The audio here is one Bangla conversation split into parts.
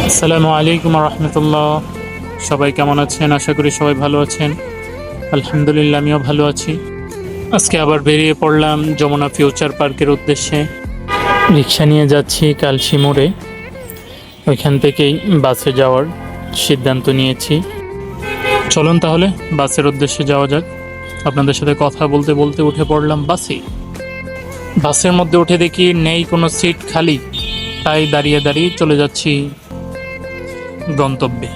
আসসালামু আলাইকুম রহমতুল্লাহ। সবাই কেমন আছেন? আশা করি সবাই ভালো আছেন। আলহামদুলিল্লাহ, আমিও ভালো আছি। আজকে আবার বেরিয়ে পড়লাম যমুনা ফিউচার পার্কের উদ্দেশ্যে। রিক্সা নিয়ে যাচ্ছি কালশি মোড়ে। ওইখান থেকেই বাসে যাওয়ার সিদ্ধান্ত নিয়েছি। চলুন তাহলে বাসের উদ্দেশ্যে যাওয়া যাক। আপনাদের সাথে কথা বলতে বলতে উঠে পড়লাম বাসে। বাসের মধ্যে উঠে দেখি নেই কোনো সিট খালি, তাই দাঁড়িয়ে দাঁড়িয়ে চলে যাচ্ছি গন্তব্যে।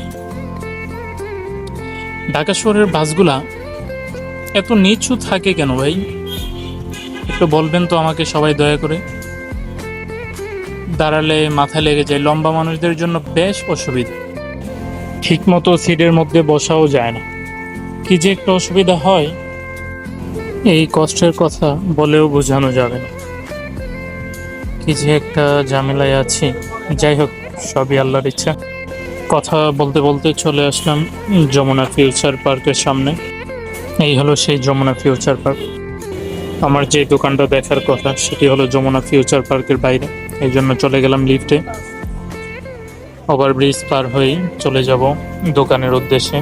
ঢাকা শহরের বাসগুলা এত নিচু থাকে কেন ভাই? একটু বলবেন তো আমাকে সবাই দয়া করে। দাঁড়ালে মাথা লেগে যায়, লম্বা মানুষদের জন্য বেশ অসুবিধা। ঠিক মতো সিটের মধ্যে বসাও যায় না, কি যে একটা অসুবিধা হয়, এই কষ্টের কথা বলেও বোঝানো যাবে না। কি যে একটা ঝামেলায় আছি। যাই হোক, সবই আল্লাহর ইচ্ছা। কথা বলতে বলতে চলে আসলাম যমুনা ফিউচার পার্কের সামনে। এই হলো সেই যমুনা ফিউচার পার্ক। আমার যে দোকানটা দেখার কথা সেটি হলো যমুনা ফিউচার পার্কের বাইরে। এই জন্য চলে গেলাম লিফটে। ওভারব্রিজ পার হয়েই চলে যাব দোকানের উদ্দেশ্যে।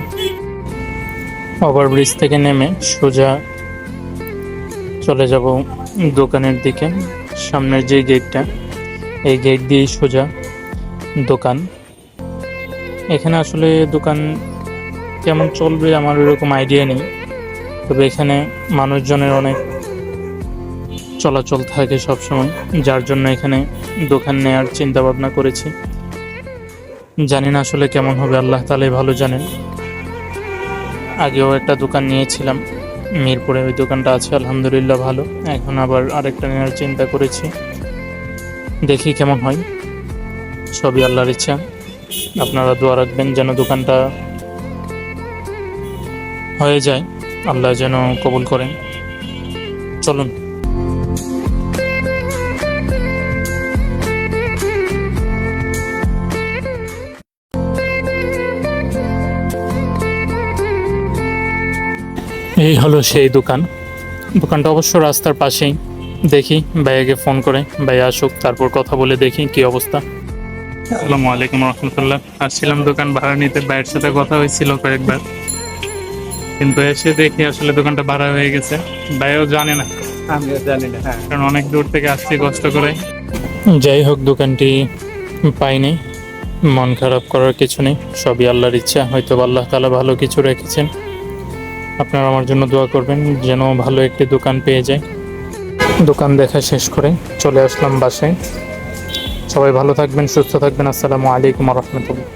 ওভারব্রিজ থেকে নেমে সোজা চলে যাব দোকানের দিকে। সামনের যে গেটটা, এই গেট দিয়েই সোজা দোকান। এখানে আসলে দোকান কেমন চলবে আমার ওরকম আইডিয়া নেই, তবে এখানে মানুষজনের অনেক চলাচল থাকে সবসময়, যার জন্য এখানে দোকান নেওয়ার চিন্তা ভাবনা করেছি। জানি না আসলে কেমন হবে, আল্লাহ তাআলাই ভালো জানেন। আগেও একটা দোকান নিয়েছিলাম মিরপুরে, ওই দোকানটা আছে আলহামদুলিল্লাহ ভালো। এখন আবার আরেকটা নেওয়ার চিন্তা করেছি, দেখি কেমন হয়। সবই আল্লাহর ইচ্ছা। আপনারা দোয়া রাখবেন যেন দোকানটা হয়ে যায়, আল্লাহ যেন কবুল করেন। চলুন। এই হলো সেই দোকান। দোকানটা অবশ্য রাস্তার পাশেই। দেখি ভাইয়াকে ফোন করে ভাইয়া আসুক, তারপর কথা বলে দেখি কি অবস্থা। আসসালামু আলাইকুম রহমতুল্লাহ। আসছিলাম দোকান ভাড়া নিতে, ভাইয়ের সাথে কথা হয়েছিল কয়েকবার, কিন্তু এসে দেখি আসলে দোকানটা ভাড়া হয়ে গেছে। ভাইও জানে না, আমিও জানি না। হ্যাঁ, কারণ অনেক দূর থেকে আসছি কষ্ট করে। যাই হোক, দোকানটি পাইনি, মন খারাপ করার কিছু নেই, সবই আল্লাহর ইচ্ছা। হয়তো আল্লাহ তাআলা ভালো কিছু রেখেছেন। আপনারা আমার জন্য দোয়া করবেন যেন ভালো একটি দোকান পেয়ে যায়। দোকান দেখা শেষ করে চলে আসলাম বাসায়। সবাই ভালো থাকবেন, সুস্থ থাকবেন। আসসালামু আলাইকুম রহমতুল্লাহ।